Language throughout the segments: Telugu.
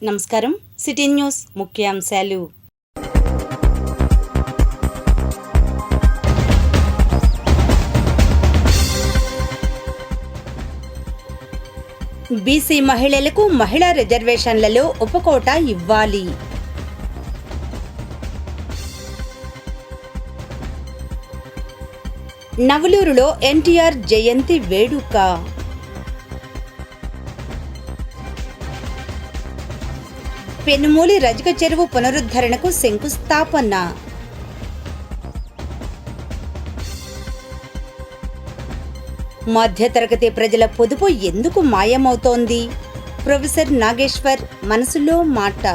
నమస్కారం. సిటీ న్యూస్ ముఖ్యాంశాలు. బీసీ మహిళలకు మహిళా రిజర్వేషన్లలో ఉపకోటా ఇవ్వాలి. నవలూరులో ఎన్టీఆర్ జయంతి వేడుక. పెనుమూలి రజక చెరువు పునరుద్ధరణకు శంకుస్థాపన. మధ్యతరగతి ప్రజల పొదుపు ఎందుకు మాయమవుతోంది? ప్రొఫెసర్ నాగేశ్వర్ మనసులో మాట.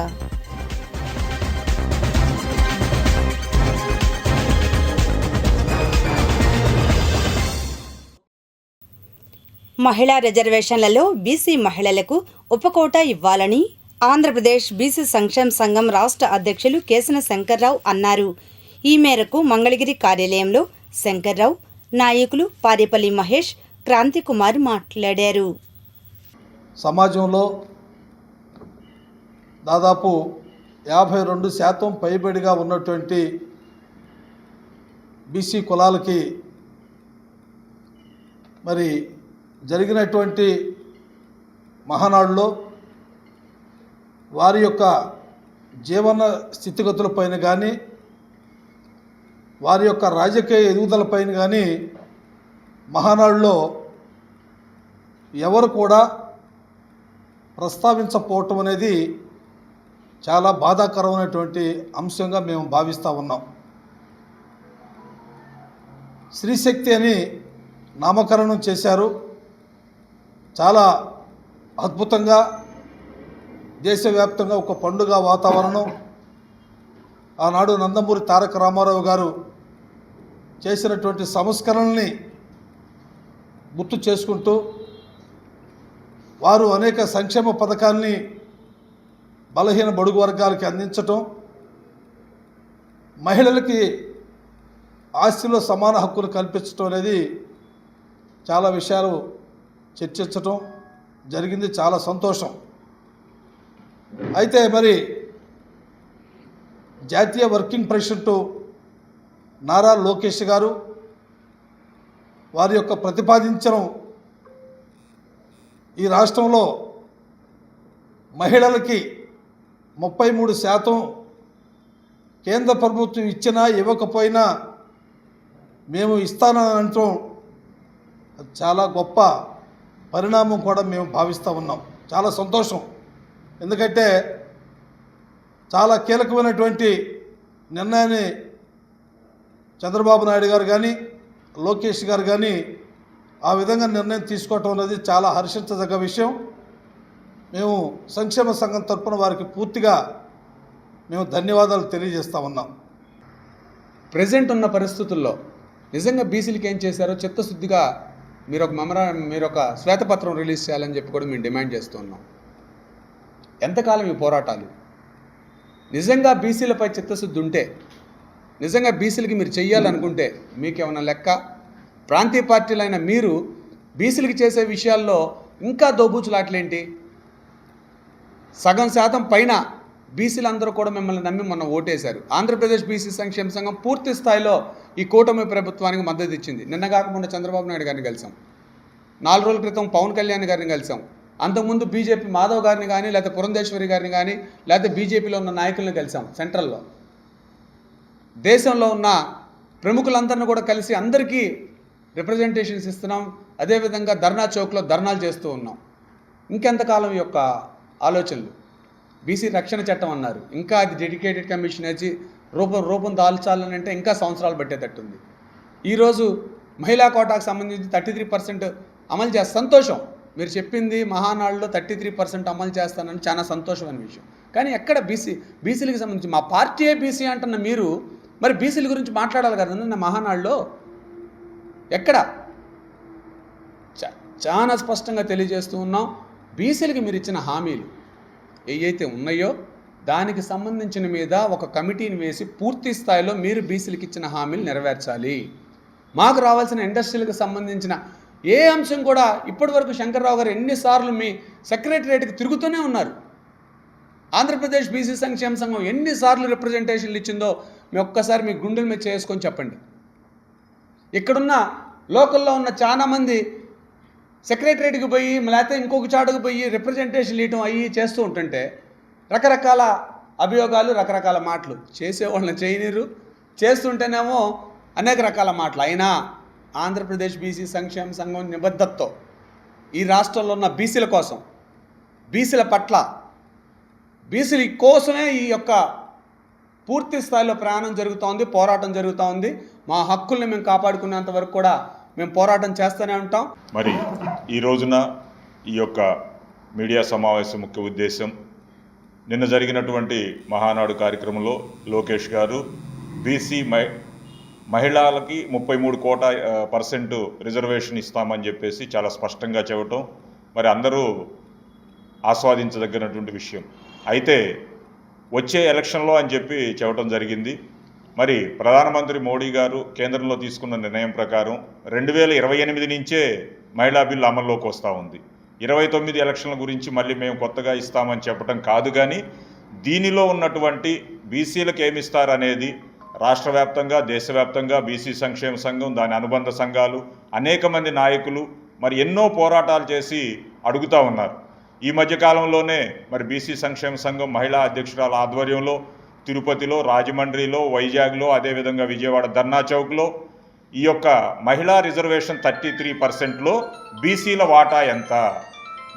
మహిళా రిజర్వేషన్లలో బీసీ మహిళలకు ఉపకోటా ఇవ్వాలని ఆంధ్రప్రదేశ్ బీసీ సంక్షేమ సంఘం రాష్ట్ర అధ్యక్షులు కేసన శంకర్రావు అన్నారు. ఈ మేరకు మంగళగిరి కార్యాలయంలో శంకర్రావు, నాయకులు పారేపల్లి మహేష్, క్రాంతి కుమార్ మాట్లాడారు. సమాజంలో దాదాపు 52% పైబడిగా ఉన్నటువంటి బీసీ కులాలకి మరి జరిగినటువంటి మహానాడులో వారి యొక్క జీవన స్థితిగతులపైన కానీ వారి యొక్క రాజకీయ ఎదుగుదలపైన కానీ మహానాడులో ఎవరు కూడా ప్రస్తావించకపోవటం అనేది చాలా బాధాకరమైనటువంటి అంశంగా మేము భావిస్తూ ఉన్నాం. స్త్రీశక్తి అని నామకరణం చేశారు. చాలా అద్భుతంగా దేశవ్యాప్తంగా ఒక పండుగ వాతావరణం. ఆనాడు నందమూరి తారక రామారావు గారు చేసినటువంటి సంస్కరణల్ని గుర్తు చేసుకుంటూ వారు అనేక సంక్షేమ పథకాల్ని బలహీన బడుగు వర్గాలకి అందించటం, మహిళలకి ఆస్తిలో సమాన హక్కులు కల్పించడం అనేది చాలా విషయాలు చర్చించటం జరిగింది. చాలా సంతోషం. అయితే మరి జాతీయ వర్కింగ్ ప్రెసిడెంట్ నారా లోకేష్ గారు వారి యొక్క ప్రతిపాదించడం ఈ రాష్ట్రంలో మహిళలకి 33% కేంద్ర ప్రభుత్వం ఇచ్చినా ఇవ్వకపోయినా మేము ఇస్తానని అనటం చాలా గొప్ప పరిణామం కూడా మేము భావిస్తూ ఉన్నాం. చాలా సంతోషం. ఎందుకంటే చాలా కీలకమైనటువంటి నిర్ణయాన్ని చంద్రబాబు నాయుడు గారు కానీ లోకేష్ గారు కానీ ఆ విధంగా నిర్ణయం తీసుకోవటం అనేది చాలా హర్షించదగ్గ విషయం. మేము సంక్షేమ సంఘం తరపున వారికి పూర్తిగా మేము ధన్యవాదాలు తెలియజేస్తూ ఉన్నాం. ప్రజెంట్ ఉన్న పరిస్థితుల్లో నిజంగా బీసీలకి ఏం చేశారో చిత్తశుద్ధిగా మీరు ఒక శ్వేతపత్రం రిలీజ్ చేయాలని చెప్పి కూడా మేము డిమాండ్ చేస్తూ ఉన్నాం. ఎంతకాలం ఈ పోరాటాలు? నిజంగా బీసీలపై చిత్తశుద్ధి ఉంటే, నిజంగా బీసీలకి మీరు చెయ్యాలనుకుంటే మీకేమన్నా లెక్క? ప్రాంతీయ పార్టీలైన మీరు బీసీలకి చేసే విషయాల్లో ఇంకా దోబూచులాట్లేంటి? సగం శాతం పైన బీసీలందరూ కూడా మిమ్మల్ని నమ్మి మొన్న ఓటేశారు. ఆంధ్రప్రదేశ్ బీసీ సంక్షేమ సంఘం పూర్తి స్థాయిలో ఈ కూటమి ప్రభుత్వానికి మద్దతు ఇచ్చింది. నిన్న కాకుండా చంద్రబాబు నాయుడు గారిని కలిసాం, 4 రోజుల క్రితం పవన్ కళ్యాణ్ గారిని కలిసాం, అంతకుముందు బీజేపీ మాధవ్ గారిని కానీ లేకపోతే పురంధేశ్వరి గారిని కానీ లేకపోతే బీజేపీలో ఉన్న నాయకులను కలిసాం. సెంట్రల్లో దేశంలో ఉన్న ప్రముఖులందరినీ కూడా కలిసి అందరికీ రిప్రజెంటేషన్స్ ఇస్తున్నాం. అదేవిధంగా ధర్నా చౌక్లో ధర్నాలు చేస్తూ ఉన్నాం. ఇంకెంతకాలం ఈ యొక్క ఆలోచనలు? బీసీ రక్షణ చట్టం అన్నారు, ఇంకా అది డెడికేటెడ్ కమిషన్ వచ్చి రూపం దాల్చాలని అంటే ఇంకా సంవత్సరాలు పట్టేటట్టుంది. ఈరోజు మహిళా కోటాకు సంబంధించి 33% అమలు చేస్తే సంతోషం. మీరు చెప్పింది మహానాడులో 33% అమలు చేస్తానని చాలా సంతోషమైన విషయం. కానీ ఎక్కడ బీసీలకు సంబంధించి మా పార్టీయే బీసీ అంటున్న మీరు మరి బీసీల గురించి మాట్లాడాలి కదా నిన్న మహానాడులో. ఎక్కడ? చాలా స్పష్టంగా తెలియజేస్తూ ఉన్నాం. బీసీలకి మీరు ఇచ్చిన హామీలు ఏవైతే ఉన్నాయో దానికి సంబంధించిన మీద ఒక కమిటీని వేసి పూర్తి స్థాయిలో మీరు బీసీలకు ఇచ్చిన హామీలు నెరవేర్చాలి. మాకు రావాల్సిన ఇండస్ట్రీలకు సంబంధించిన ఏ అంశం కూడా ఇప్పటివరకు శంకర్రావు గారు ఎన్నిసార్లు మీ సెక్రటరియట్కి తిరుగుతూనే ఉన్నారు. ఆంధ్రప్రదేశ్ బీసీ సంక్షేమ సంఘం ఎన్నిసార్లు రిప్రజెంటేషన్లు ఇచ్చిందో మీ ఒక్కసారి మీ గుండెల మీద చేసుకొని చెప్పండి. ఇక్కడున్న లోకల్లో ఉన్న చాలామంది సెక్రటరేట్కి పోయి లేకపోతే ఇంకొక చాటుకు పోయి రిప్రజెంటేషన్లు ఇవ్వటం అయ్యి చేస్తూ ఉంటుంటే రకరకాల అభియోగాలు, రకరకాల మాటలు, చేసేవాళ్ళని చేయనీరు, చేస్తుంటేనేమో అనేక రకాల మాటలు. అయినా ఆంధ్రప్రదేశ్ బీసీ సంక్షేమ సంఘం నిబద్ధతతో ఈ రాష్ట్రంలో ఉన్న బీసీల కోసం, బీసీల పట్ల, బీసీల కోసమే ఈ యొక్క పూర్తి స్థాయిలో ప్రయాణం జరుగుతోంది, పోరాటం జరుగుతూ ఉంది. మా హక్కుల్ని మేము కాపాడుకునేంత వరకు కూడా మేము పోరాటం చేస్తూనే ఉంటాం. మరి ఈ రోజున ఈ యొక్క మీడియా సమావేశం ముఖ్య ఉద్దేశం, నిన్న జరిగినటువంటి మహానాడు కార్యక్రమంలో లోకేష్ గారు బీసీ మహిళలకి 33% రిజర్వేషన్ ఇస్తామని చెప్పేసి చాలా స్పష్టంగా చెప్పటం మరి అందరూ ఆస్వాదించదగినటువంటి విషయం. అయితే వచ్చే ఎలక్షన్లో అని చెప్పి చెప్పడం జరిగింది. మరి ప్రధానమంత్రి మోడీ గారు కేంద్రంలో తీసుకున్న నిర్ణయం ప్రకారం 2028 నుంచే మహిళా బిల్లు అమల్లోకి వస్తూ ఉంది. 29 ఎలక్షన్ల గురించి మళ్ళీ మేము కొత్తగా ఇస్తామని చెప్పడం కాదు, కానీ దీనిలో ఉన్నటువంటి బీసీలకు ఏమిస్తారనేది రాష్ట్ర వ్యాప్తంగా, దేశవ్యాప్తంగా బీసీ సంక్షేమ సంఘం, దాని అనుబంధ సంఘాలు, అనేక మంది నాయకులు మరి ఎన్నో పోరాటాలు చేసి అడుగుతూ ఉన్నారు. ఈ మధ్యకాలంలోనే మరి బీసీ సంక్షేమ సంఘం మహిళా అధ్యక్షురాల ఆధ్వర్యంలో తిరుపతిలో, రాజమండ్రిలో, వైజాగ్లో, అదేవిధంగా విజయవాడ ధర్నా చౌక్లో ఈ యొక్క మహిళా రిజర్వేషన్ 33%లో బీసీల వాటా ఎంత,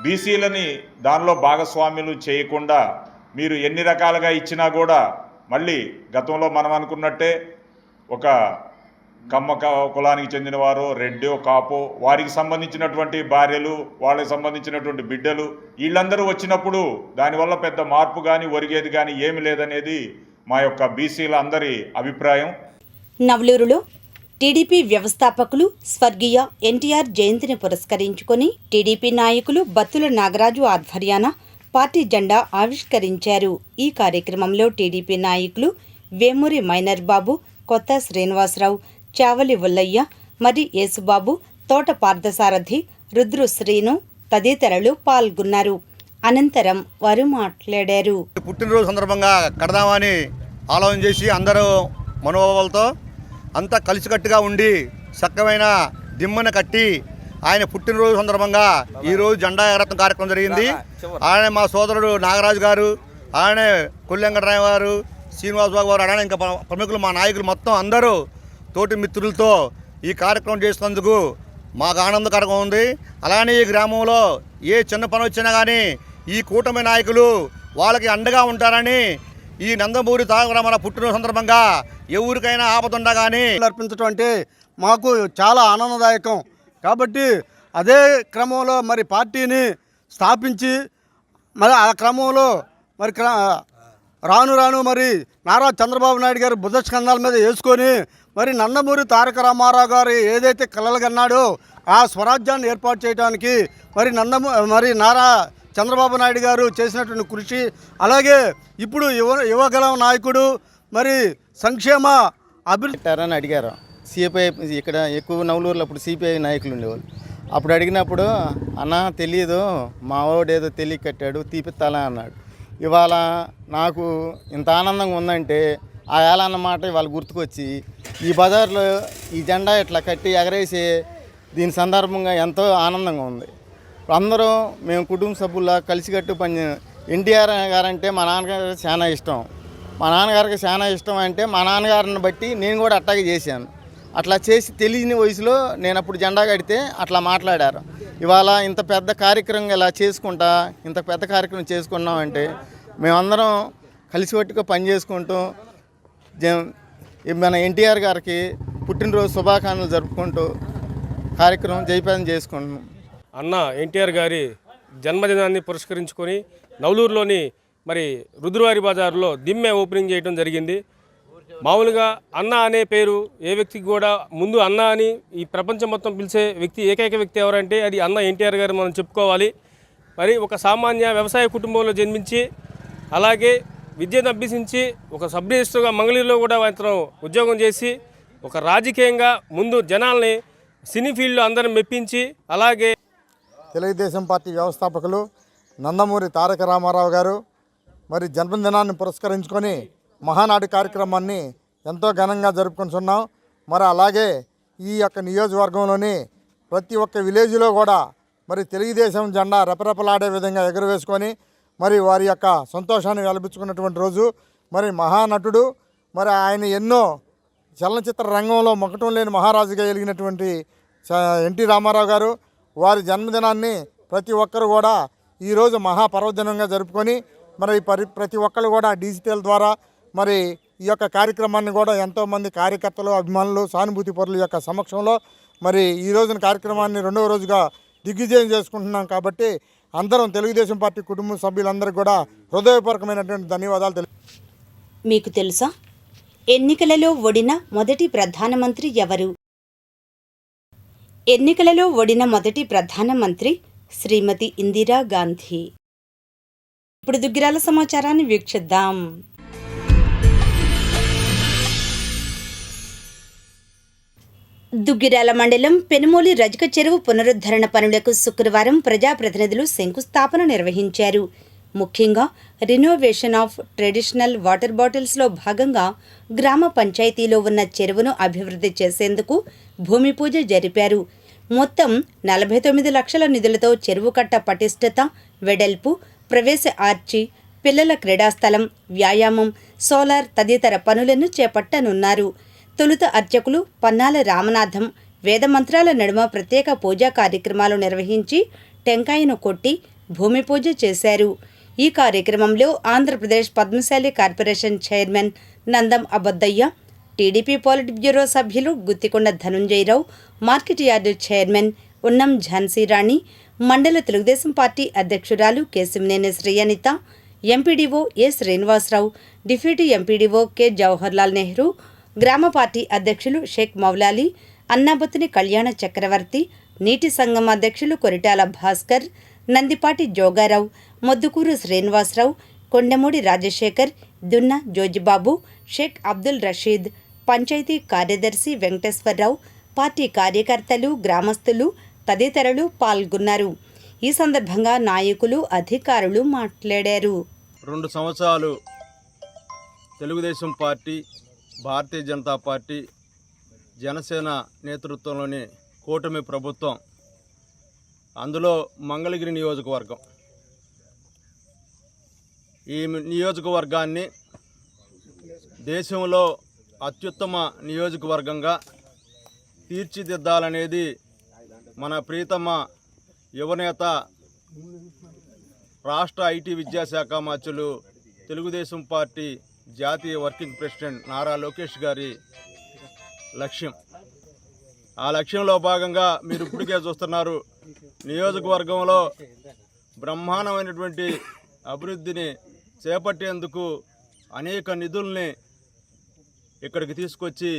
బీసీలని దానిలో భాగస్వామ్యులు చేయకుండా మీరు ఎన్ని రకాలుగా ఇచ్చినా కూడా మళ్ళీ గతంలో మనం అనుకున్నట్టే ఒక కమ్మ కులానికి చెందినవారు, రెడ్డో, కాపో, వారికి సంబంధించినటువంటి భార్యలు, వాళ్ళకి సంబంధించినటువంటి బిడ్డలు, వీళ్ళందరూ వచ్చినప్పుడు దానివల్ల పెద్ద మార్పు కానీ ఒరిగేది కానీ ఏమి లేదనేది మా యొక్క బీసీల అందరి అభిప్రాయం. నవలూరులో టీడీపీ వ్యవస్థాపకులు స్వర్గీయ ఎన్టీఆర్ జయంతిని పురస్కరించుకొని టీడీపీ నాయకులు బత్తుల నాగరాజు ఆధ్వర్యాన పార్టీ జెండా ఆవిష్కరించారు. ఈ కార్యక్రమంలో టీడీపీ నాయకులు వేమూరి మైనర్ బాబు, కొత్త శ్రీనివాసరావు, చావలి ఉల్లయ్య, మరి యేసుబాబు, తోట పార్థసారథి, రుద్రు శ్రీను తదితరులు పాల్గొన్నారు. అనంతరం వారు మాట్లాడారు. పుట్టినరోజు సందర్భంగా కడదామని ఆలోచన చేసి అందరూ మనోభావాలతో అంతా కలిసికట్టుగా ఉండి చక్కమైన దిమ్మను కట్టి ఆయన పుట్టినరోజు సందర్భంగా ఈరోజు జెండా ఎగరత్న కార్యక్రమం జరిగింది. ఆయన మా సోదరుడు నాగరాజు గారు, ఆయన కొల్లెంకటరాయ గారు, శ్రీనివాస్ బాబు గారు, ఆయన ఇంకా ప్రముఖులు, మా నాయకులు మొత్తం అందరూ తోటి మిత్రులతో ఈ కార్యక్రమం చేసినందుకు మాకు ఆనందకరంగా ఉంది. అలానే ఈ గ్రామంలో ఏ చిన్న పని వచ్చినా కానీ ఈ కూటమి నాయకులు వాళ్ళకి అండగా ఉంటారని ఈ నందమూరి తారక రామారావు పుట్టినరోజు సందర్భంగా ఎవరికైనా ఆపదుండా కానీ అర్పించడం అంటే మాకు చాలా ఆనందదాయకం. కాబట్టి అదే క్రమంలో మరి పార్టీని స్థాపించి మరి ఆ క్రమంలో మరి రాను రాను మరి నారా చంద్రబాబు నాయుడు గారు బుధస్కంధాల మీద వేసుకొని మరి నందమూరి తారక రామారావు గారు ఏదైతే కలలు కన్నాడో ఆ స్వరాజ్యాన్ని ఏర్పాటు చేయడానికి మరి నారా చంద్రబాబు నాయుడు గారు చేసినటువంటి కృషి, అలాగే ఇప్పుడు యువగల నాయకుడు మరి సంక్షేమ అభివృద్ధి అని అడిగారు. సిపిఐ ఇక్కడ ఎక్కువ నవలూరులో అప్పుడు సిపిఐ నాయకులు ఉండేవాళ్ళు. అప్పుడు అడిగినప్పుడు అన్న తెలియదు, మా వాడు ఏదో తెలియ కట్టాడు తీపిస్తాలా అన్నాడు. ఇవాళ నాకు ఇంత ఆనందంగా ఉందంటే ఆ ఏలన్నమాట ఇవాళ గుర్తుకొచ్చి ఈ బజార్లో ఈ జెండా ఇట్లా కట్టి ఎగరేసి దీని సందర్భంగా ఎంతో ఆనందంగా ఉంది. అందరూ మేము కుటుంబ సభ్యుల్లా కలిసికట్టు పని. ఎన్టీఆర్ గారంటే మా నాన్నగారికి చాలా ఇష్టం. మా నాన్నగారికి చాలా ఇష్టం అంటే మా నాన్నగారిని బట్టి నేను కూడా అట్టాగే చేశాను. అట్లా చేసి తెలియని వయసులో నేను అప్పుడు జెండా కడితే అట్లా మాట్లాడారు. ఇవాళ ఇంత పెద్ద కార్యక్రమం ఇలా చేసుకుంటా ఇంత పెద్ద కార్యక్రమం చేసుకున్నామంటే మేమందరం కలిసికట్టుగా పని చేసుకుంటూ మన ఎన్టీఆర్ గారికి పుట్టినరోజు శుభాకాంక్షలు జరుపుకుంటూ కార్యక్రమం జయప్రదం చేసుకుంటున్నాం. అన్న ఎన్టీఆర్ గారి జన్మదినాన్ని పురస్కరించుకొని నవలూరులోని మరి రుద్రవారి బజార్లో దిమ్మె ఓపెనింగ్ చేయడం జరిగింది. మామూలుగా అన్న అనే పేరు ఏ వ్యక్తికి కూడా ముందు అన్న అని ఈ ప్రపంచం మొత్తం పిలిచే వ్యక్తి ఏకైక వ్యక్తి ఎవరంటే అది అన్న ఎన్టీఆర్ గారు మనం చెప్పుకోవాలి. మరి ఒక సామాన్య వ్యవసాయ కుటుంబంలో జన్మించి అలాగే విద్యను అభ్యసించి ఒక సబ్ రిజిస్టర్గా మంగళూరులో కూడా అతను ఉద్యోగం చేసి ఒక రాజకీయంగా ముందు జనాల్ని సినీ ఫీల్డ్లో అందరిని మెప్పించి అలాగే తెలుగుదేశం పార్టీ వ్యవస్థాపకులు నందమూరి తారక రామారావు గారు మరి జన్మదినాన్ని పురస్కరించుకొని మహానాడు కార్యక్రమాన్ని ఎంతో ఘనంగా జరుపుకుంటున్నాం. మరి అలాగే ఈ యొక్క నియోజకవర్గంలోని ప్రతి ఒక్క విలేజ్లో కూడా మరి తెలుగుదేశం జెండా రెపరెపలాడే విధంగా ఎగురవేసుకొని మరి వారి యొక్క సంతోషాన్ని వెలిపించుకున్నటువంటి రోజు. మరి మహానటుడు, మరి ఆయన ఎన్నో చలనచిత్ర రంగంలో మొక్కటం లేని మహారాజుగా ఎలిగినటువంటి ఎన్టీ రామారావు గారు వారి జన్మదినాన్ని ప్రతి ఒక్కరు కూడా ఈరోజు మహాపర్వదినంగా జరుపుకొని మరి ప్రతి ఒక్కరు కూడా డిజిటల్ ద్వారా మరి ఈ యొక్క కార్యక్రమాన్ని కూడా ఎంతోమంది కార్యకర్తలు, అభిమానులు, సానుభూతి పరుల యొక్క సమక్షంలో మరి ఈ రోజున కార్యక్రమాన్ని రెండవ రోజుగా దిగ్విజయం చేసుకుంటున్నాం. కాబట్టి అందరం తెలుగుదేశం పార్టీ కుటుంబ సభ్యులందరికీ కూడా హృదయపూర్వకమైనటువంటి ధన్యవాదాలు మీకు తెలుసా, ఎన్నికలలో ఓడిన మొదటి ప్రధానమంత్రి ఎవరు? ఎన్నికలలో ఓడిన మొదటి ప్రధానమంత్రి శ్రీమతి ఇందిరా గాంధీ. ఇప్పుడు దుగ్గిరాల సమాచారాన్ని వీక్షిద్దాం. దుగ్గిరాల మండలం పెనుమూలి రజక చెరువు పునరుద్ధరణ పనులకు శుక్రవారం ప్రజాప్రతినిధులు శంకుస్థాపన నిర్వహించారు. ముఖ్యంగా రినోవేషన్ ఆఫ్ ట్రెడిషనల్ వాటర్ బాటిల్స్లో భాగంగా గ్రామ పంచాయతీలో ఉన్న చెరువును అభివృద్ధి చేసేందుకు భూమి పూజ జరిపారు. మొత్తం 49 లక్షల నిధులతో చెరువు కట్ట పటిష్టత, వెడల్పు, ప్రవేశ ఆర్చి, పిల్లల క్రీడాస్థలం, వ్యాయామం, సోలార్ తదితర పనులను చేపట్టనున్నారు. తొలుత అర్చకులు పన్నాల రామనాథం వేదమంత్రాల నడుమ ప్రత్యేక పూజా కార్యక్రమాలు నిర్వహించి టెంకాయను కొట్టి భూమి పూజ చేశారు. ఈ కార్యక్రమంలో Andhra Pradesh Padmashali corporation chairman Nandam Abaddayya, TDP politburo సభ్యులు Guttikonda Dhanunjayarao, market yard chairman Unnam Jhansirani, మండల తెలుగుదేశం పార్టీ అధ్యక్షురాలు Kesineni Sriyanitha, MPDO A Srinivasarao, deputy MPDO K Jawaharlal Nehru, గ్రామ పార్టీ అధ్యక్షులు షేక్ మౌలాలి, అన్నాబతుని కళ్యాణ చక్రవర్తి, నీటి సంఘం అధ్యక్షులు కొరిటాల భాస్కర్, నందిపాటి జోగారావు, మొద్దుకూరు శ్రీనివాసరావు, కొండమూడి రాజశేఖర్, దున్న జోజిబాబు, షేక్ అబ్దుల్ రషీద్, పంచాయతీ కార్యదర్శి వెంకటేశ్వరరావు, పార్టీ కార్యకర్తలు, గ్రామస్తులు తదితరులు పాల్గొన్నారు. ఈ సందర్భంగా నాయకులు, అధికారులు మాట్లాడారు. 2 సంవత్సరాలు తెలుగుదేశం పార్టీ, భారతీయ జనతా పార్టీ, జనసేన నేతృత్వంలోని కూటమి ప్రభుత్వం, అందులో మంగళగిరి నియోజకవర్గం, ఈ నియోజకవర్గాన్ని దేశంలో అత్యుత్తమ నియోజకవర్గంగా తీర్చిదిద్దాలనేది మన ప్రీతమ యువనేత, రాష్ట్ర ఐటీ విద్యాశాఖ మంత్రులు, తెలుగుదేశం పార్టీ జాతీయ వర్కింగ్ ప్రెసిడెంట్ నారా లోకేష్ గారి లక్ష్యం. ఆ లక్ష్యంలో భాగంగా మీరు ఇప్పటికే చూస్తున్నారు, నియోజకవర్గంలో బ్రహ్మాండమైనటువంటి అభివృద్ధిని చేపట్టేందుకు అనేక నిధుల్ని ఇక్కడికి తీసుకొచ్చి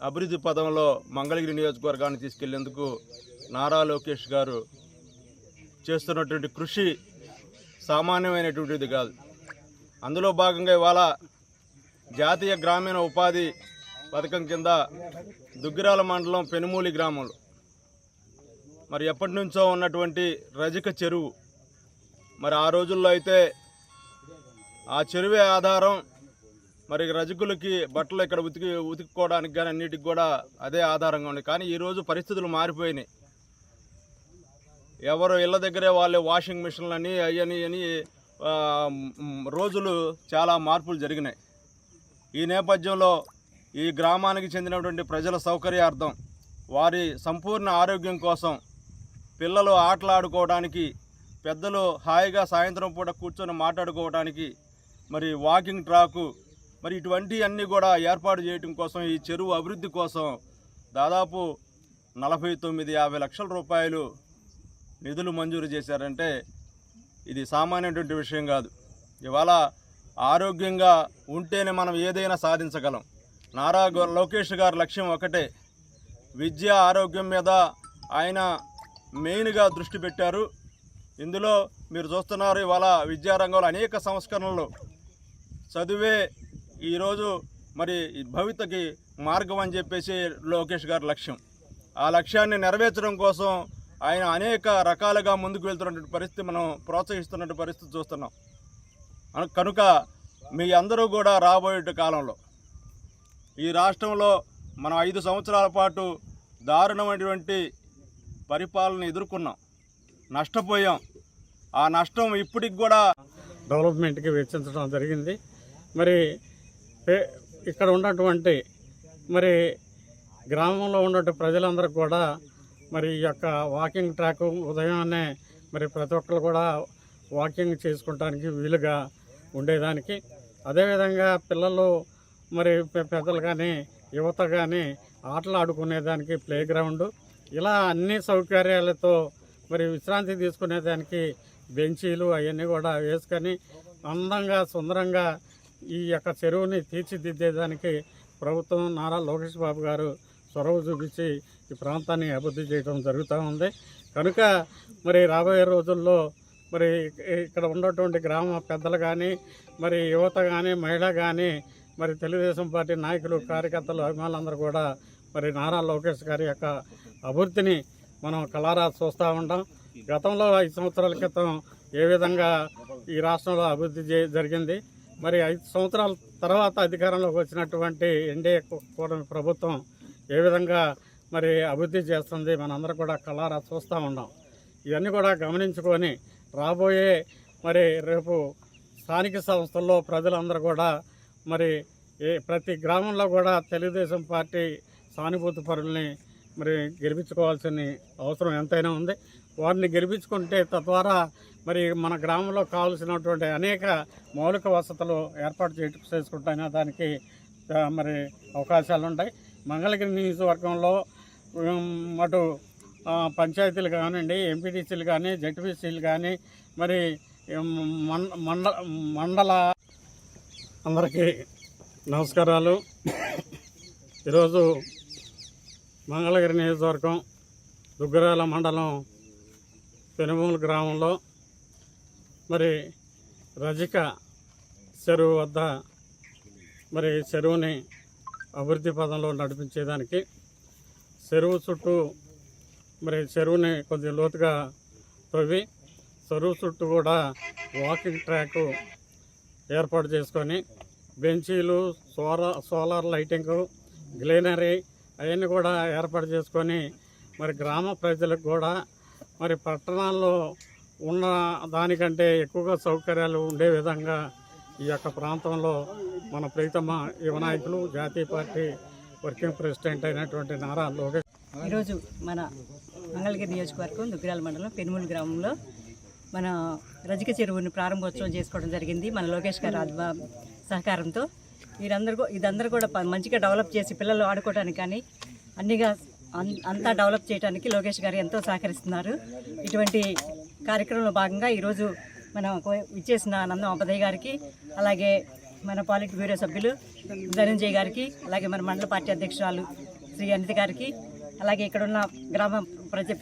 అభివృద్ధి పదంలో మంగళగిరి నియోజకవర్గాన్ని తీసుకెళ్లేందుకు నారా లోకేష్ గారు చేస్తున్నటువంటి కృషి సామాన్యమైనటువంటిది కాదు. అందులో భాగంగా ఇవాళ జాతీయ గ్రామీణ ఉపాధి పథకం కింద దుగ్గిరాల మండలం పెనుమూలి గ్రామంలో మరి ఎప్పటి నుంచో ఉన్నటువంటి రజక చెరువు, మరి ఆ రోజుల్లో అయితే ఆ చెరువే ఆధారం. మరి రజకులకి బట్టలు ఇక్కడ ఉతుక్కోవడానికి కానీ అన్నిటికి కూడా అదే ఆధారంగా ఉంది. కానీ ఈరోజు పరిస్థితులు మారిపోయినాయి. ఎవరు ఇళ్ళ దగ్గరే వాళ్ళే వాషింగ్ మిషన్లు అని అని రోజులు చాలా మార్పులు జరిగినాయి. ఈ నేపథ్యంలో ఈ గ్రామానికి చెందినటువంటి ప్రజల సౌకర్యార్థం, వారి సంపూర్ణ ఆరోగ్యం కోసం, పిల్లలు ఆటలాడుకోవడానికి, పెద్దలు హాయిగా సాయంత్రం పూట కూర్చొని మాట్లాడుకోవడానికి మరి వాకింగ్ ట్రాకు, మరి ఇటువంటి అన్నీ కూడా ఏర్పాటు చేయడం కోసం, ఈ చెరువు అభివృద్ధి కోసం దాదాపు 49-50 లక్షల రూపాయలు నిధులు మంజూరు చేశారంటే ఇది సామాన్యమైనటువంటి విషయం కాదు. ఇవాళ ఆరోగ్యంగా ఉంటేనే మనం ఏదైనా సాధించగలం. నారా లోకేష్ గారి లక్ష్యం ఒకటే, విద్య, ఆరోగ్యం మీద ఆయన మెయిన్గా దృష్టి పెట్టారు. ఇందులో మీరు చూస్తున్నారు, ఇవాళ విద్యారంగంలో అనేక సంస్కరణలు, చదువే ఈరోజు మరి భవితకి మార్గం అని చెప్పేసి లోకేష్ గారి లక్ష్యం. ఆ లక్ష్యాన్ని నెరవేర్చడం కోసం ఆయన అనేక రకాలుగా ముందుకు వెళ్తున్నటువంటి పరిస్థితి, మనం ప్రోత్సహిస్తున్నటువంటి పరిస్థితి చూస్తున్నాం. కనుక మీ అందరూ కూడా రాబోయే కాలంలో ఈ రాష్ట్రంలో మనం 5 సంవత్సరాల పాటు దారుణమైనటువంటి పరిపాలన ఎదుర్కొన్నాం, నష్టపోయాం. ఆ నష్టం ఇప్పటికి కూడా డెవలప్మెంట్కి వెచ్చించడం జరిగింది. మరి ఇక్కడ ఉన్నటువంటి మరి గ్రామంలో ఉన్నటువంటి ప్రజలందరూ కూడా మరి ఈ యొక్క వాకింగ్ ట్రాక్ ఉదయాన్నే మరి ప్రతి ఒక్కరు కూడా వాకింగ్ చేసుకోవడానికి వీలుగా ఉండేదానికి, అదేవిధంగా పిల్లలు మరి పెద్దలు కానీ యువత కానీ ఆటలు ఆడుకునేదానికి ప్లే గ్రౌండ్, ఇలా అన్ని సౌకర్యాలతో మరి విశ్రాంతి తీసుకునేదానికి బెంచీలు అవన్నీ కూడా వేసుకొని అందంగా సుందరంగా ఈ యొక్క చెరువుని తీర్చిదిద్దేదానికి ప్రభుత్వం నారా లోకేష్ బాబు గారు చొరవ చూపించి ఈ ప్రాంతాన్ని అభివృద్ధి చేయడం జరుగుతూ ఉంది. కనుక మరి రాబోయే రోజుల్లో మరి ఇక్కడ ఉన్నటువంటి గ్రామ పెద్దలు కానీ మరి యువత కానీ మహిళ కానీ మరి తెలుగుదేశం పార్టీ నాయకులు కార్యకర్తలు అభిమానులందరూ కూడా మరి నారా లోకేష్ గారి యొక్క అభివృద్ధిని మనం కలారా చూస్తూ ఉంటాం. గతంలో 5 సంవత్సరాల క్రితం ఏ విధంగా ఈ రాష్ట్రంలో అభివృద్ధి జరిగింది, మరి 5 సంవత్సరాల తర్వాత అధికారంలోకి వచ్చినటువంటి ఎన్డీఏ కూటమి ప్రభుత్వం ఏ విధంగా మరి అభివృద్ధి చేస్తుంది మనందరూ కూడా కలారా చూస్తూ ఉన్నాం. ఇవన్నీ కూడా గమనించుకొని రాబోయే మరి రేపు స్థానిక సంస్థల్లో ప్రజలందరూ కూడా మరి ప్రతి గ్రామంలో కూడా తెలుగుదేశం పార్టీ సానుభూతి పరుల్ని మరి గెలిపించుకోవాల్సిన అవసరం ఎంతైనా ఉంది. వారిని గెలిపించుకుంటే తద్వారా మరి మన గ్రామంలో కావాల్సినటువంటి అనేక మౌలిక వసతులు ఏర్పాటు చేసుకుంటానే దానికి మరి అవకాశాలు ఉంటాయి. మంగళగిరి నియోజకవర్గంలో అటు పంచాయతీలు కానివ్వండి, ఎంపీటీసీలు కానీ, జెడ్పీసీలు కానీ మరి మండల అందరికీ నమస్కారాలు. ఈరోజు మంగళగిరి నియోజకవర్గం దుగ్గరాల మండలం పెనుమూలు గ్రామంలో మరి రజిక చెరువు వద్ద మరి చెరువుని అభివృద్ధి పదంలో నడిపించేదానికి చెరువు చుట్టూ మరి చెరువుని కొద్దిగా లోతుగా తవ్వి చెరువు చుట్టూ కూడా వాకింగ్ ట్రాక్ ఏర్పాటు చేసుకొని బెంచీలు, సోలార్ లైటింగ్, గ్లీనరీ అవన్నీ కూడా ఏర్పాటు చేసుకొని మరి గ్రామ ప్రజలకు కూడా మరి పట్టణాల్లో ఉన్న దానికంటే ఎక్కువగా సౌకర్యాలు ఉండే విధంగా ఈ యొక్క ప్రాంతంలో మన ప్రీతమ యువ నాయకులు జాతీయ పార్టీ వర్కింగ్ ప్రెసిడెంట్ అయినటువంటి నారా లోకేష్ ఈరోజు మన మంగళగిరి నియోజకవర్గం దుగ్గిరాల మండలం పెనుమూలు గ్రామంలో మన రజిక చెరువుని ప్రారంభోత్సవం చేసుకోవడం జరిగింది. మన లోకేష్ గారి సహకారంతో ఇదందరూ కూడా మంచిగా డెవలప్ చేసి పిల్లలు ఆడుకోవడానికి కానీ అన్నిగా అంతా డెవలప్ చేయడానికి లోకేష్ గారు ఎంతో సహకరిస్తున్నారు. ఇటువంటి కార్యక్రమంలో భాగంగా ఈరోజు మనం ఇచ్చేసిన నందం అపదయ్య గారికి, అలాగే మన పాలిట్ బ్యూరో సభ్యులు ధనంజయ్ గారికి, అలాగే మన మండల పార్టీ అధ్యక్షురాలు శ్రీ అనిత గారికి, అలాగే ఇక్కడున్న గ్రామ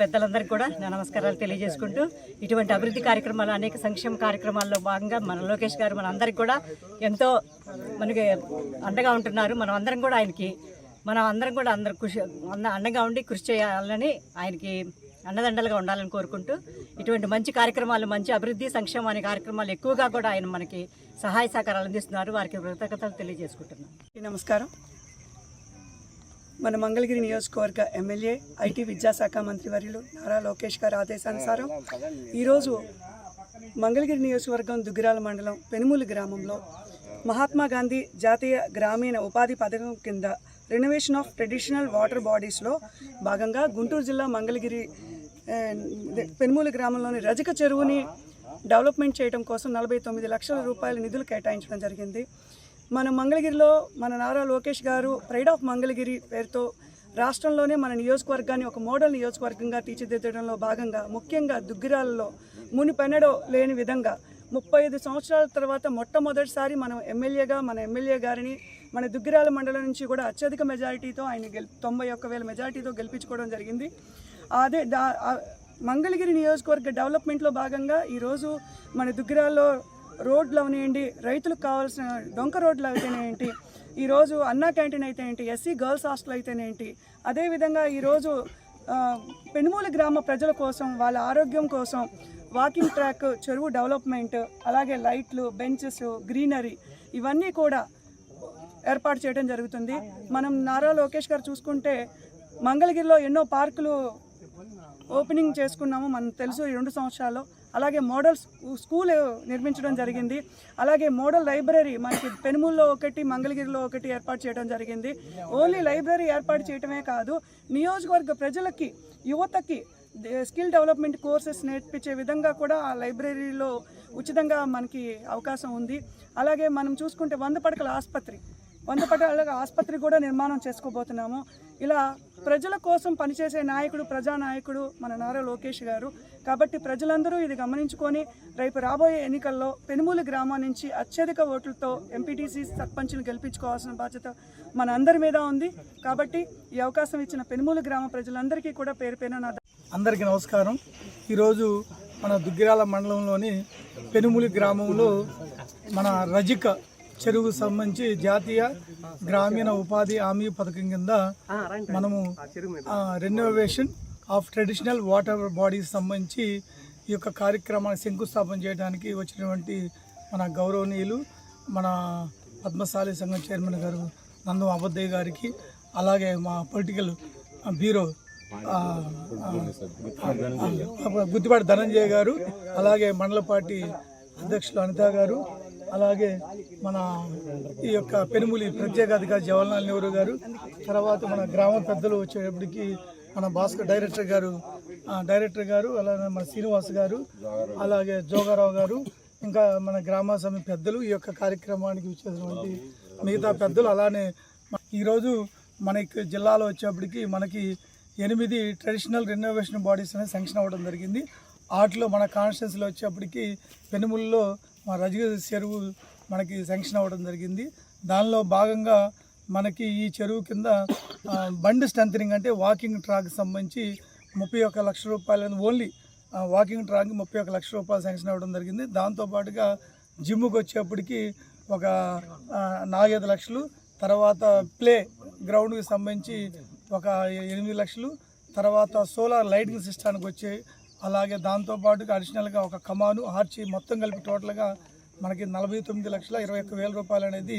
పెద్దలందరికీ కూడా నా నమస్కారాలు తెలియజేసుకుంటూ, ఇటువంటి అభివృద్ధి కార్యక్రమాలు అనేక సంక్షేమ కార్యక్రమాల్లో భాగంగా మన లోకేష్ గారు మన అందరికి కూడా ఎంతో మనకి అండగా ఉంటున్నారు. మనం అందరం కూడా ఆయనకి అందరు అండగా ఉండి కృషి చేయాలని, ఆయనకి అన్నదండలుగా ఉండాలని కోరుకుంటూ, ఇటువంటి మంచి కార్యక్రమాలు, మంచి అభివృద్ధి సంక్షేమ కార్యక్రమాలు ఎక్కువగా కూడా ఆయన మనకి సహాయ సహకారాలు అందిస్తున్నారు. వారికి కృతజ్ఞతలు తెలియజేసుకుంటున్నాను. నమస్కారం. మన మంగళగిరి నియోజకవర్గ ఎమ్మెల్యే, ఐటీ విద్యాశాఖ మంత్రి వర్యులు నారా లోకేష్ గారి ఆదేశానుసారం ఈరోజు మంగళగిరి నియోజకవర్గం దుగ్గిరాల మండలం పెనుమూలు గ్రామంలో మహాత్మా గాంధీ జాతీయ గ్రామీణ ఉపాధి పథకం కింద రెనోవేషన్ ఆఫ్ ట్రెడిషనల్ వాటర్ బాడీస్లో భాగంగా గుంటూరు జిల్లా మంగళగిరి పెనుమూలు గ్రామంలోని రజిక చెరువుని డెవలప్మెంట్ చేయడం కోసం 49 లక్షల రూపాయల నిధులు కేటాయించడం జరిగింది. మన మంగళగిరిలో మన నారా లోకేష్ గారు ప్రైడ్ ఆఫ్ మంగళగిరి పేరుతో రాష్ట్రంలోనే మన నియోజకవర్గాన్ని ఒక మోడల్ నియోజకవర్గంగా తీర్చిదిద్దడంలో భాగంగా ముఖ్యంగా దుగ్గిరాలలో మునిపెన్నడో లేని విధంగా 35 సంవత్సరాల తర్వాత మొట్టమొదటిసారి మన ఎమ్మెల్యే గారిని మన దుగ్గిరాల మండలం నుంచి కూడా అత్యధిక మెజారిటీతో ఆయన 91,000 మెజారిటీతో గెలిపించుకోవడం జరిగింది. అదే మంగళగిరి నియోజకవర్గ డెవలప్మెంట్లో భాగంగా ఈరోజు మన దుగ్గిరాల్లో రోడ్లు అవనేయండి, రైతులకు కావాల్సిన డొంక రోడ్లు అయితేనేంటి, ఈరోజు అన్నా క్యాంటీన్ అయితే ఏంటి, ఎస్సీ గర్ల్స్ హాస్టల్ అయితేనేంటి, అదేవిధంగా ఈరోజు పెనుమూలు గ్రామ ప్రజల కోసం, వాళ్ళ ఆరోగ్యం కోసం వాకింగ్ ట్రాక్, చెరువు డెవలప్మెంట్, అలాగే లైట్లు, బెంచెస్, గ్రీనరీ ఇవన్నీ కూడా ఏర్పాటు చేయడం జరుగుతుంది. మనం నారా లోకేష్ గారు చూసుకుంటే మంగళగిరిలో ఎన్నో పార్కులు ఓపెనింగ్ చేసుకున్నాము, మనకు తెలుసు ఈ 2 సంవత్సరాల్లో. అలాగే మోడల్ స్కూల్ నిర్మించడం జరిగింది. అలాగే మోడల్ లైబ్రరీ మనకి పెనుమూలులో ఒకటి, మంగళగిరిలో ఒకటి ఏర్పాటు చేయడం జరిగింది. ఓన్లీ లైబ్రరీ ఏర్పాటు చేయడమే కాదు, నియోజకవర్గ ప్రజలకి, యువతకి స్కిల్ డెవలప్మెంట్ కోర్సెస్ నేర్పించే విధంగా కూడా ఆ లైబ్రరీలో ఉచితంగా మనకి అవకాశం ఉంది. అలాగే మనం చూసుకుంటే 100 పడకల ఆసుపత్రి కూడా నిర్మాణం చేసుకోబోతున్నాము. ఇలా ప్రజల కోసం పనిచేసే నాయకుడు, ప్రజానాయకుడు మన నారా లోకేష్ గారు. కాబట్టి ప్రజలందరూ ఇది గమనించుకొని రేపు రాబోయే ఎన్నికల్లో పెనుమూలు గ్రామం నుంచి అత్యధిక ఓట్లతో ఎంపీటీసీ సర్పంచ్ను గెలిపించుకోవాల్సిన బాధ్యత మన అందరి మీద ఉంది. కాబట్టి ఈ అవకాశం ఇచ్చిన పెనుమూలు గ్రామ ప్రజలందరికీ కూడా పేరు పేరున అందరికీ నమస్కారం. ఈరోజు మన దుగ్గిరాల మండలంలోని పెనుమూలి గ్రామంలో మన రజిక చెరువుకు సంబంధించి జాతీయ గ్రామీణ ఉపాధి హామీ పథకం కింద మనము renovation of traditional water bodies సంబంధించి ఈ యొక్క కార్యక్రమాన్ని శంకుస్థాపన చేయడానికి వచ్చినటువంటి మన గౌరవనీయులు, మన పద్మశాలి సంఘం చైర్మన్ గారు నందం అబద్దయ్య గారికి, అలాగే మా పొలిటికల్ బ్యూరో గుత్తిపాటి ధనంజయ గారు, అలాగే మండల పార్టీ అధ్యక్షులు అనిత గారు, అలాగే మన ఈ యొక్క పెనుమూలి ప్రత్యేక అధికారి జవహర్లాల్ నెహ్రూ గారు, తర్వాత మన గ్రామ పెద్దలు వచ్చేటప్పటికి మన భాస్కర్ డైరెక్టర్ గారు, అలాగే మన శ్రీనివాస్ గారు, అలాగే జోగారావు గారు, ఇంకా మన గ్రామ సమితి పెద్దలు, ఈ యొక్క కార్యక్రమానికి వచ్చేటువంటి మిగతా పెద్దలు. అలానే ఈరోజు మనకి జిల్లాలో వచ్చేప్పటికి మనకి 8 ట్రెడిషనల్ రెనోవేషన్ బాడీస్ అనేది శాంక్షన్ అవ్వడం జరిగింది. వాటిలో మన కాన్స్టిట్యున్సీలో వచ్చేప్పటికి పెనుమూలులో మా రజిక చెరువు మనకి శాంక్షన్ అవ్వడం జరిగింది. దానిలో భాగంగా మనకి ఈ చెరువు కింద బండి స్ట్రెంథనింగ్ అంటే వాకింగ్ ట్రాక్ సంబంధించి 31 లక్షల రూపాయలు, ఓన్లీ వాకింగ్ ట్రాక్ 31 లక్షల రూపాయలు శాంక్షన్ అవ్వడం జరిగింది. దాంతోపాటుగా జిమ్కి వచ్చేప్పటికి ఒక 4-5 లక్షలు, తర్వాత ప్లే గ్రౌండ్కి సంబంధించి ఒక 8 లక్షలు, తర్వాత సోలార్ లైటింగ్ సిస్టానికి వచ్చాయి. అలాగే దాంతోపాటుగా అడిషనల్గా ఒక కమాను, ఆర్చి మొత్తం కలిపి టోటల్గా మనకి 49,21,000 రూపాయలు అనేది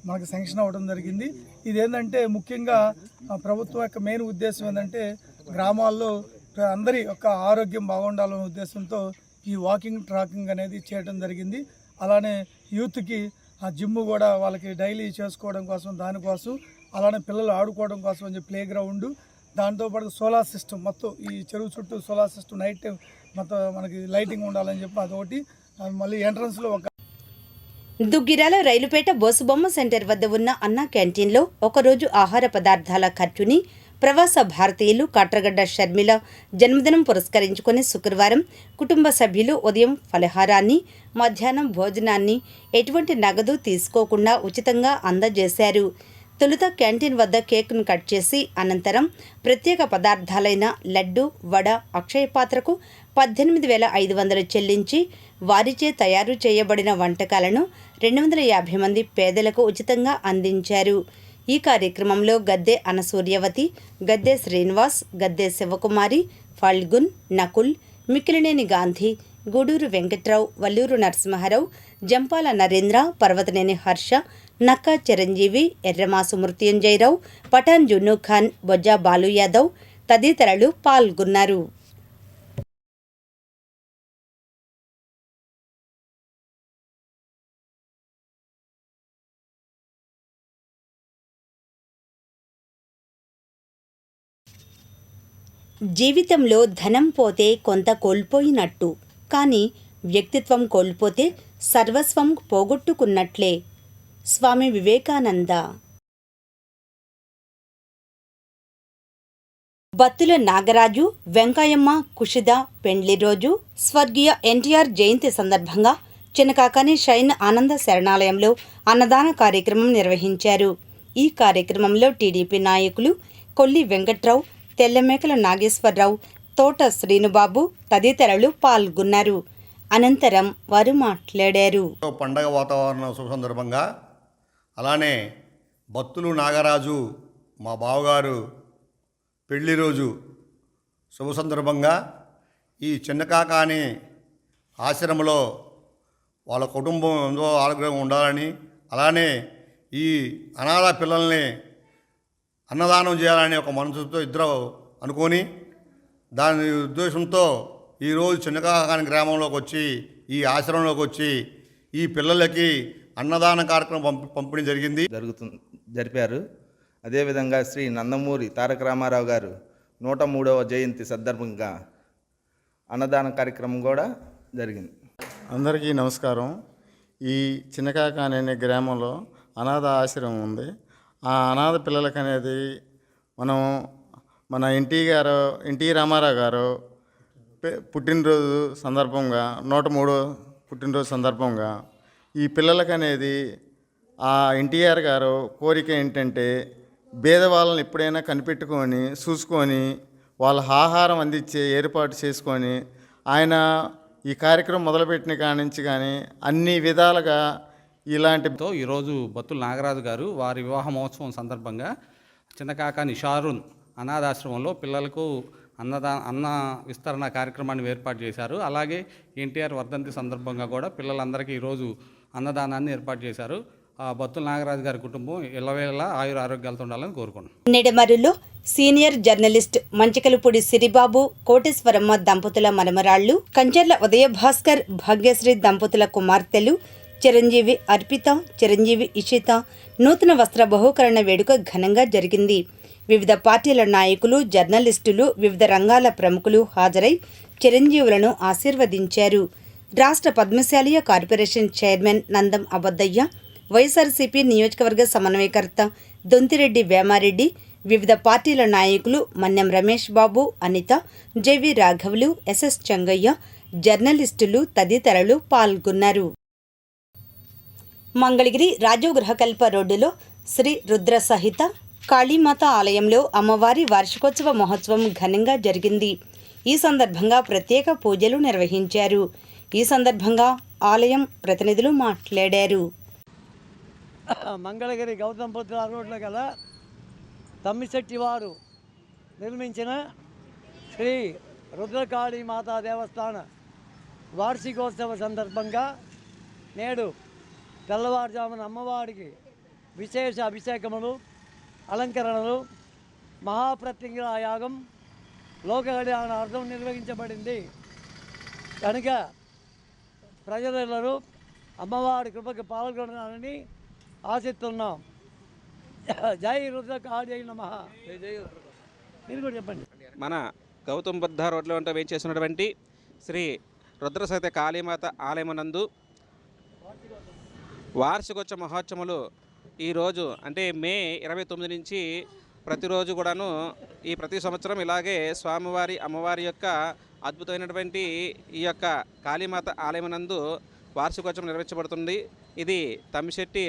మనకి శాంక్షన్ అవ్వడం జరిగింది. ఇదేంటంటే ముఖ్యంగా ప్రభుత్వం యొక్క మెయిన్ ఉద్దేశం ఏంటంటే గ్రామాల్లో అందరి యొక్క ఆరోగ్యం బాగుండాలనే ఉద్దేశంతో ఈ వాకింగ్ ట్రాకింగ్ అనేది చేయడం జరిగింది. అలానే యూత్కి ఆ జిమ్ కూడా వాళ్ళకి డైలీ చేసుకోవడం కోసం, దానికోసం, అలానే పిల్లలు ఆడుకోవడం కోసం అని ప్లే గ్రౌండ్, దాంతోపాటు సోలార్ సిస్టమ్, మొత్తం ఈ చెరువు చుట్టూ సోలార్ సిస్టమ్ నైట్ టైం మొత్తం మనకి లైటింగ్ ఉండాలని చెప్పి అదొకటి. మళ్ళీ ఎంట్రన్స్లో ఒక దుగ్గిరాల రైలుపేట బోసుబొమ్మ సెంటర్ వద్ద ఉన్న అన్నా క్యాంటీన్లో ఒకరోజు ఆహార పదార్థాల ఖర్చుని ప్రవాస భారతీయులు కాట్రగడ్డ షర్మిల జన్మదినం పురస్కరించుకుని శుక్రవారం కుటుంబ సభ్యులు ఉదయం ఫలహారాన్ని, మధ్యాహ్నం భోజనాన్ని ఎటువంటి నగదు తీసుకోకుండా ఉచితంగా అందజేశారు. తొలుత క్యాంటీన్ వద్ద కేక్ను కట్ చేసి అనంతరం ప్రత్యేక పదార్థాలైన లడ్డు, వడ, అక్షయ పాత్రకు 18,500 చెల్లించి వారిచే తయారు చేయబడిన వంటకాలను 250 మంది పేదలకు ఉచితంగా అందించారు. ఈ కార్యక్రమంలో గద్దె అనసూర్యవతి, గద్దె శ్రీనివాస్, గద్దె శివకుమారి, ఫల్గున్, నకుల్, మిక్కిలినేని గాంధీ, గూడూరు వెంకట్రావు, వల్లూరు నరసింహారావు, జంపాల నరేంద్ర, పర్వతనేని హర్ష, నక్కా చిరంజీవి, ఎర్రమాసు మృత్యుంజయరావు, పఠాన్ జున్నూ ఖాన్, బొజ్జా బాలు యాదవ్ తదితరులు పాల్గొన్నారు. జీవితంలో ధనం పోతే కొంత కోల్పోయినట్టు, కానీ వ్యక్తిత్వం కోల్పోతే సర్వస్వం పోగొట్టుకున్నట్లే. స్వామి వివేకానంద. బత్తుల నాగరాజు, వెంకయ్యమ్మ కుషిద పెండ్లి రోజు స్వర్గీయ ఎన్టీఆర్ జయంతి సందర్భంగా చినకాకాని షైన్ ఆనంద శరణాలయంలో అన్నదాన కార్యక్రమం నిర్వహించారు. ఈ కార్యక్రమంలో టీడీపీ నాయకులు కొల్లి వెంకట్రావు, తెల్లమేకల నాగేశ్వరరావు, తోట శ్రీనుబాబు తదితరులు పాల్గొన్నారు. అనంతరం వారు మాట్లాడారు. పండగ వాతావరణం శుభ సందర్భంగా, అలానే బత్తులు నాగరాజు మా బావగారు పెళ్లి రోజు శుభ సందర్భంగా ఈ చిన్నకాకాని ఆశ్రమంలో వాళ్ళ కుటుంబం ఎంతో ఆరోగ్యంగా ఉండాలని, అలానే ఈ అనాథ పిల్లల్ని అన్నదానం చేయాలని ఒక మనసుతో ఇద్దరు అనుకొని దాని ఉద్దేశంతో ఈరోజు చిన్నకాకాని గ్రామంలోకి వచ్చి ఈ ఆశ్రమంలోకి వచ్చి ఈ పిల్లలకి అన్నదాన కార్యక్రమం పంపిణీ జరిపారు. అదేవిధంగా శ్రీ నందమూరి తారక రామారావు గారు 103వ జయంతి సందర్భంగా అన్నదాన కార్యక్రమం కూడా జరిగింది. అందరికీ నమస్కారం. ఈ చిన్నకాకాని అనే గ్రామంలో అనాథ ఆశ్రమం ఉంది. ఆ అనాథ పిల్లలకి అనేది మన ఎన్టీ రామారావు గారు పుట్టినరోజు సందర్భంగా 103వ పుట్టినరోజు సందర్భంగా ఈ పిల్లలకి అనేది ఆ ఎన్టీఆర్ గారు కోరిక ఏంటంటే పేదవాళ్ళని ఎప్పుడైనా కనిపెట్టుకొని చూసుకొని వాళ్ళ ఆహారం అందించే ఏర్పాటు చేసుకొని ఆయన ఈ కార్యక్రమం మొదలుపెట్టిన కాడి నుంచి కానీ అన్ని విధాలుగా ఇలాంటితో ఈరోజు బత్తుల నాగరాజు గారు వారి వివాహ మహోత్సవం సందర్భంగా చిన్నకాకాని షారూన్ అనాథాశ్రమంలో పిల్లలకు అన్న విస్తరణ కార్యక్రమాన్ని ఏర్పాటు చేశారు. అలాగే ఎన్టీఆర్ వర్ధంతి సందర్భంగా కూడా పిల్లలందరికీ ఈరోజు అన్నదానాన్ని ఏర్పాటు చేశారు. బత్తుల నాగరాజు గారి కుటుంబం ఎల్లవేళలా ఆయుర ఆరోగ్యాలతో ఉండాలని కోరుకుంటున్నాను. నిడమరులో సీనియర్ జర్నలిస్ట్ మంచికలపూడి సిరిబాబు, కోటేశ్వరమ్మ దంపతుల మనమరాళ్లు, కంచర్ల ఉదయభాస్కర్, భాగ్యశ్రీ దంపతుల కుమార్తెలు చిరంజీవి అర్పిత, చిరంజీవి ఇషిత నూతన వస్త్ర బహుకరణ వేడుక ఘనంగా జరిగింది. వివిధ పార్టీల నాయకులు, జర్నలిస్టులు, వివిధ రంగాల ప్రముఖులు హాజరై చిరంజీవులను ఆశీర్వదించారు. రాష్ట్ర పద్మశాలియ కార్పొరేషన్ చైర్మన్ నందం అబద్దయ్య, వైఎస్ఆర్సీపీ నియోజకవర్గ సమన్వయకర్త దొంతిరెడ్డి వేమారెడ్డి, వివిధ పార్టీల నాయకులు మన్యం రమేష్ బాబు, అనిత, జెవి రాఘవులు, ఎస్ఎస్ చంగయ్య, జర్నలిస్టులు తదితరులు పాల్గొన్నారు. మంగళగిరి రాజీవ్ గృహకల్ప రోడ్డులో శ్రీ రుద్ర సహిత కాళీమాత ఆలయంలో అమ్మవారి వార్షికోత్సవ మహోత్సవం ఘనంగా జరిగింది. ఈ సందర్భంగా ప్రత్యేక పూజలు నిర్వహించారు. ఈ సందర్భంగా ఆలయం ప్రతినిధులు మాట్లాడారు. మంగళగిరి గౌతంపుత్ర రోడ్లో గల తమ్మిశెట్టి వారు నిర్మించిన శ్రీ రుద్రకాళీ మాతా దేవస్థాన వార్షికోత్సవ సందర్భంగా నేడు తెల్లవారుజామున అమ్మవారికి విశేష అభిషేకములు, అలంకరణలు, మహాప్రత్యంగిర యాగం, లోక కళ్యాణార్థం నిర్వహించబడింది. కనుక ప్రజలందరూ అమ్మవారి కృపకి పాల్గొనాలని ఆశిస్తున్నాం. జై రుద్రకాళీ నమః. మీరు కూడా చెప్పండి. మన గౌతమ్ బుద్ధ రోడ్లో ఉంటే వేయించేసినటువంటి శ్రీ రుద్రసహిత కాళీమాత ఆలయమునందు వార్షికోత్సవ మహోత్సవములు ఈరోజు అంటే మే 29 నుంచి ప్రతిరోజు కూడాను ప్రతి సంవత్సరం ఇలాగే స్వామివారి అమ్మవారి యొక్క అద్భుతమైనటువంటి ఈ యొక్క కాళీమాత ఆలయమునందు వార్షికోత్సవం నిర్వహించబడుతుంది. ఇది తమ్మిశెట్టి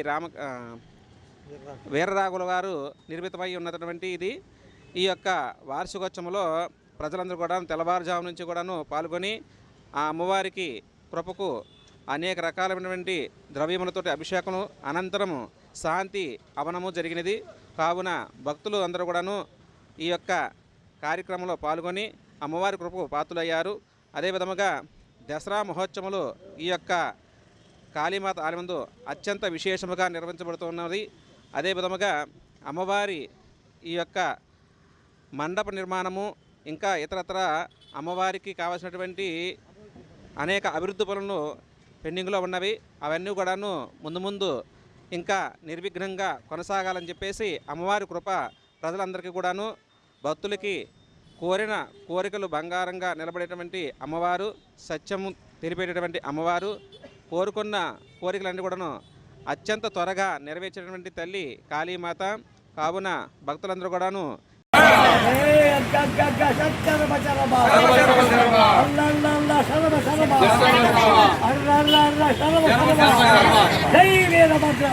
వీరరాఘుల గారు నిర్మితమై ఉన్నటువంటి ఈ యొక్క వార్షికోత్సవంలో ప్రజలందరూ కూడా తెల్లవారుజాము నుంచి కూడాను పాల్గొని ఆ అమ్మవారికి కృపకు అనేక రకాలైనటువంటి ద్రవ్యములతో అభిషేకం అనంతరము శాంతి అవనము జరిగినది. కావున భక్తులు అందరూ కూడాను ఈ యొక్క కార్యక్రమంలో పాల్గొని అమ్మవారి కృపకు పాత్రులయ్యారు. అదేవిధముగా దసరా మహోత్సవములు ఈ యొక్క కాళీమాత ఆలయంలో అత్యంత విశేషముగా నిర్వహించబడుతున్నది. అదేవిధముగా అమ్మవారి ఈ యొక్క మండప నిర్మాణము ఇంకా ఇతరత్ర అమ్మవారికి కావాల్సినటువంటి అనేక అభివృద్ధి పనులను పెండింగ్లో ఉన్నవి. అవన్నీ కూడాను ముందు ఇంకా నిర్విఘ్నంగా కొనసాగాలని చెప్పేసి అమ్మవారి కృప ప్రజలందరికీ కూడాను భక్తులకి కోరిన కోరికలు బంగారంగా నిలబడేటువంటి అమ్మవారు, సత్యము తెలిపేటటువంటి అమ్మవారు, కోరుకున్న కోరికలన్నీ కూడాను అత్యంత త్వరగా నెరవేర్చేటువంటి తల్లి కాళీమాత. కావున భక్తులందరూ కూడాను జై వీరభద్ర.